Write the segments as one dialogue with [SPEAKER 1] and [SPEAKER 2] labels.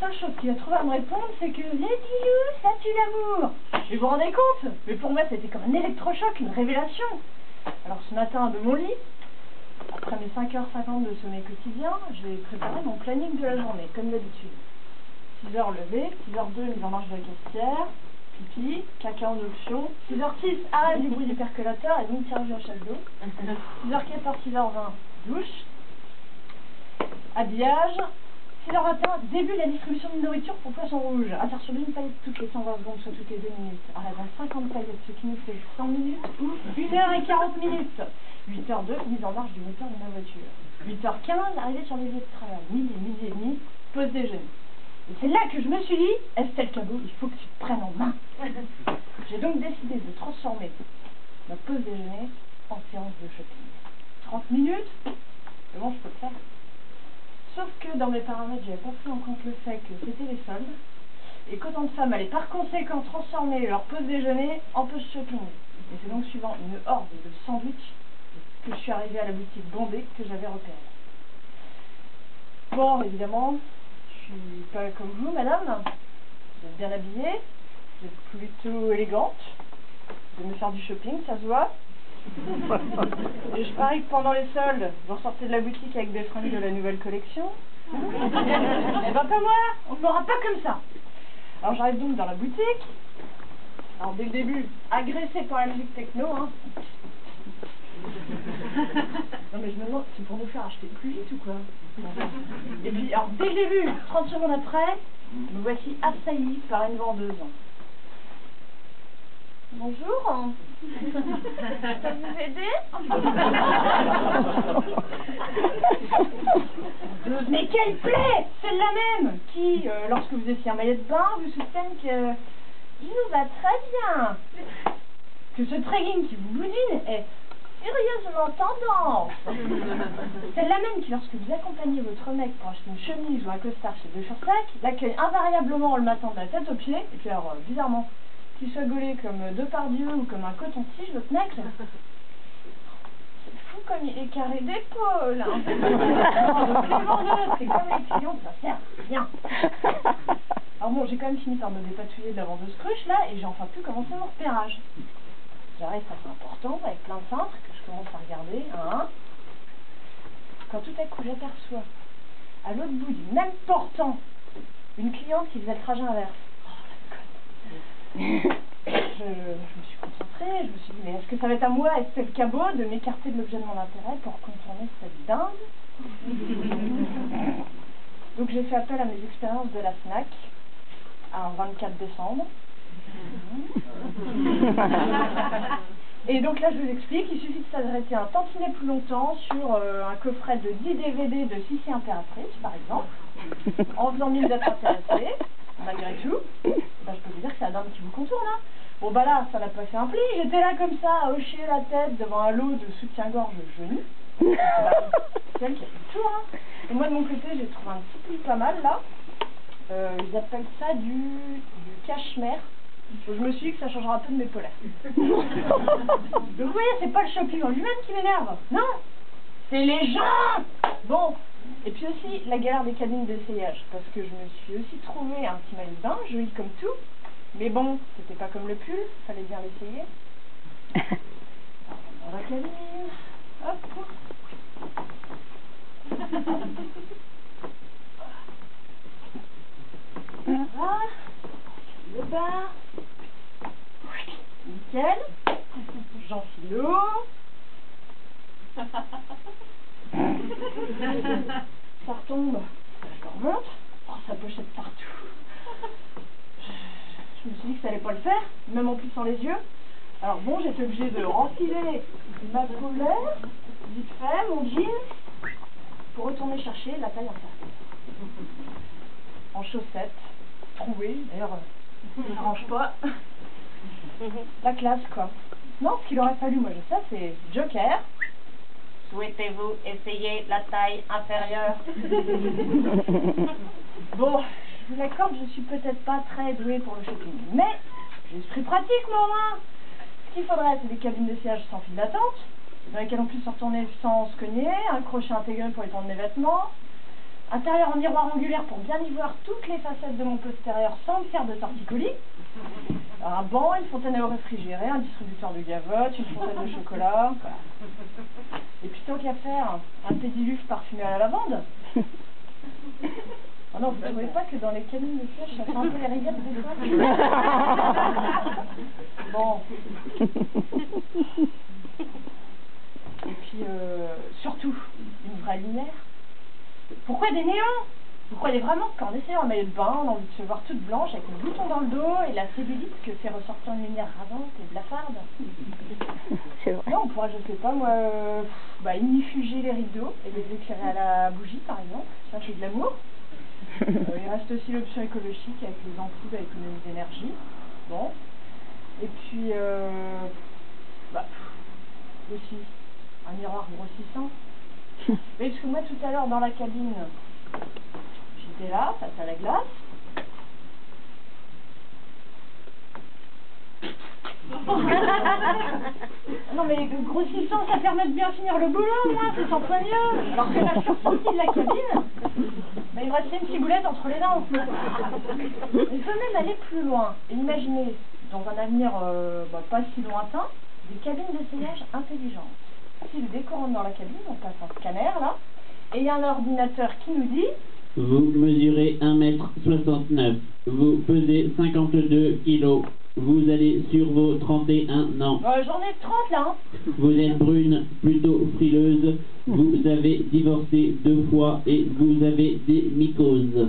[SPEAKER 1] La seule chose qu'il a trouvé à me répondre, c'est que les dilous, ça tue l'amour. Et vous vous rendez compte? Mais pour moi, c'était comme un électrochoc, une révélation. Alors ce matin, de mon lit, après mes 5h50 de sommeil quotidien, j'ai préparé mon planning de la journée, comme d'habitude. 6h levé, 6h02 mise en marche de la cafetière, pipi, caca en option, 6h06 arrêt du bruit du percolateur et donc tirage au chasse d'eau, 6h14, 6h20 douche, habillage, 6h21 début de la distribution de nourriture pour poissons rouges, à faire sur une paillette toutes les 120 secondes, soit toutes les 2 minutes, à raison de 50 paillettes, ce qui nous fait 100 minutes ou 1h40 minutes. 8h02 mise en marche du moteur de ma voiture, 8h15 arrivée sur les lieux de travail, midi et demi, pause déjeuner. Et c'est là que je me suis dit, Estelle Cabot, il faut que tu te prennes en main. J'ai donc décidé de transformer ma pause déjeuner en séance de shopping. 30 minutes, c'est bon, je peux le faire. Sauf que dans mes paramètres, j'avais pas pris en compte le fait que c'était les soldes, et qu'autant de femmes allaient par conséquent transformer leur pause déjeuner en pause shopping. Et c'est donc suivant une horde de sandwichs que je suis arrivée à la boutique bondée que j'avais repérée. Bon, évidemment, je suis pas comme vous, madame. Vous êtes bien habillée, vous êtes plutôt élégante. Vous aimez faire du shopping, ça se voit. Et je parie que pendant les soldes, vous ressortez de la boutique avec des fringues de la nouvelle collection. Eh ben pas moi, on ne m'aura pas comme ça. Alors j'arrive donc dans la boutique. Alors dès le début, agressée par la musique techno, hein. Non mais je me demande, c'est pour nous faire acheter plus vite ou quoi? Et puis, alors dès le début, 30 secondes après, me voici assaillie par une vendeuse. Bonjour. Je peux vous aider? Mais quelle plaie! Celle-là même qui, lorsque vous étiez en maillot de bain, vous soutienne que il nous va très bien. Que ce tracking qui vous boudine est sérieusement tendance. Celle-là même qui, lorsque vous accompagnez votre mec pour acheter une chemise ou un costard chez De Fursac, l'accueille invariablement le matin de la tête aux pieds, et puis alors, bizarrement, qu'il soit gaulé comme Depardieu ou comme un coton-tige, votre mec, c'est fou comme il est carré d'épaule. Hein. C'est comme les clients, ça sert à rien. Alors bon, j'ai quand même fini par me dépatouiller de la vendeuse cruche, là, et j'ai enfin pu commencer mon repérage. J'arrive face à un portant avec plein de cintres que je commence à regarder, un à un. Quand tout à coup j'aperçois, à l'autre bout du même portant, une cliente qui faisait le trajet inverse. Je me suis concentrée, je me suis dit, mais est-ce que ça va être à moi, Estelle Cabot, de m'écarter de l'objet de mon intérêt pour contourner cette dingue? Donc j'ai fait appel à mes expériences de la Fnac, un 24 décembre. Et donc là je vous explique, il suffit de s'arrêter un tantinet plus longtemps sur un coffret de 10 DVD de Sissi Impératrice par exemple, en faisant mine d'être intéressé, malgré tout, ben, je peux vous dire que c'est la dame qui vous contourne. Hein. Bon bah là, ça l'a pas fait un pli, j'étais là comme ça, à hocher la tête devant un lot de soutien-gorge jauni. C'est elle qui a fait le tour. Hein. Et moi de mon côté, j'ai trouvé un petit pli pas mal là. Ils appellent ça du cachemire. Je me suis dit que ça changera un peu de mes polaires. Donc vous voyez, c'est pas le shopping en lui-même qui m'énerve. Non, c'est les gens. Bon, et puis aussi la galère des cabines d'essayage. Parce que je me suis aussi trouvé un petit maillot de bain, joli comme tout. Mais bon, c'était pas comme le pull, fallait bien l'essayer. Alors, on va cabine. Hop. Voilà. Le bas. Nickel. J'enfile. Ça retombe. Ça remonte. Oh, sa pochette partout. Je me suis dit que ça allait pas le faire, même en plissant les yeux. Alors bon, j'étais obligée de renfiler ma polaire, vite fait, mon jean, pour retourner chercher la taille inférieure. En chaussettes, trouées, d'ailleurs, ça n'arrange pas. La classe, quoi. Non, ce qu'il aurait fallu, moi je sais, c'est Joker. Souhaitez-vous essayer la taille inférieure? Bon, je vous l'accorde, je suis peut-être pas très douée pour le shopping, mais j'ai l'esprit pratique, moi, au moins. Ce qu'il faudrait, c'est des cabines d'essayage sans file d'attente, dans lesquelles on puisse se retourner sans se cogner, un crochet intégré pour étendre mes vêtements, Intérieur en miroir angulaire pour bien y voir toutes les facettes de mon postérieur sans me faire de torticolis. Un banc, une fontaine à eau réfrigérée, un distributeur de gavotte, une fontaine de chocolat. Voilà. Et puis tant qu'à faire, un pédiluve parfumé à la lavande. Oh non, vous ne trouvez pas que dans les cabines de siège, ça fait un peu les rillettes des fois? Bon. Et puis, surtout, une vraie lumière. Pourquoi des néons? Vous croyez vraiment que quand on essaie en maillot de bain, on a envie de se voir toute blanche avec le bouton dans le dos et la cellulite que fait ressortir une lumière rasante et blafarde?
[SPEAKER 2] C'est vrai.
[SPEAKER 1] Non, on pourra, je sais pas moi, ignifuger les rideaux et les éclairer à la bougie par exemple. Ça fait de l'amour. Il reste aussi l'option écologique avec les ampoules à économie d'énergie. Bon. Et puis, aussi, un miroir grossissant. Mais parce que moi, tout à l'heure, dans la cabine, j'étais là, face à la glace. Non mais grossissant, ça permet de bien finir le boulot, moi, c'est 100 fois mieux. Alors que là, je suis ressortie de la cabine, il me restait une ciboulette entre les dents. Il peut même aller plus loin. Et imaginez, dans un avenir pas si lointain, des cabines d'essayage intelligentes. Si le décor rentre dans la cabine, on passe un scanner là, et il y a un ordinateur qui nous dit:
[SPEAKER 3] vous mesurez 1m69, vous pesez 52 kg, vous allez sur vos 31 ans.
[SPEAKER 1] J'en ai 30 là, hein.
[SPEAKER 3] Vous êtes brune, plutôt frileuse, vous avez divorcé 2 fois et vous avez des mycoses.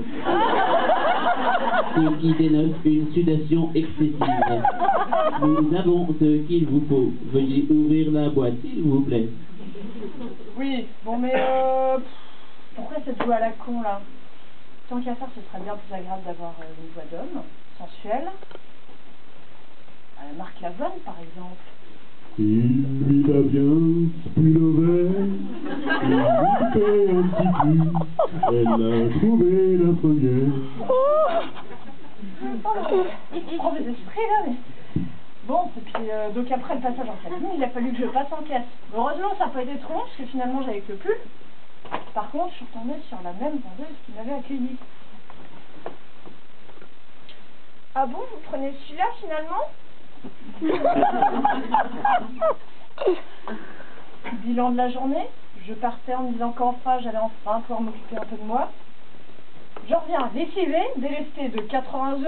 [SPEAKER 3] Ce qui dénote une sudation excessive. Nous avons ce qu'il vous faut. Veuillez ouvrir la boîte, s'il vous plaît.
[SPEAKER 1] Oui, bon mais pourquoi cette voix à la con là? Tant qu'à faire, ce serait bien plus agréable d'avoir une voix d'homme, sensuelle. À la marque Lavonne par exemple.
[SPEAKER 4] Il lui va bien, Spillover, il lui fait un petit cul, elle a trouvé la première.
[SPEAKER 1] Oh, mes esprits là, mais... Bon, et puis donc après le passage en cabine, il a fallu que je passe en caisse. Heureusement, ça n'a pas été trop long, parce que finalement j'avais que le pull. Par contre, je suis retournée sur la même vendeuse qui m'avait accueillie. Ah bon, vous prenez celui-là finalement? Bilan de la journée, je partais en me disant qu'enfin j'allais enfin pouvoir m'occuper un peu de moi. Je reviens lessivé, délesté de 80 €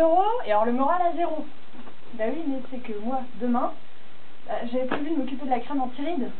[SPEAKER 1] et alors le moral à 0. Bah oui, mais c'est que moi, demain, j'avais prévu de m'occuper de la crème anti-rides.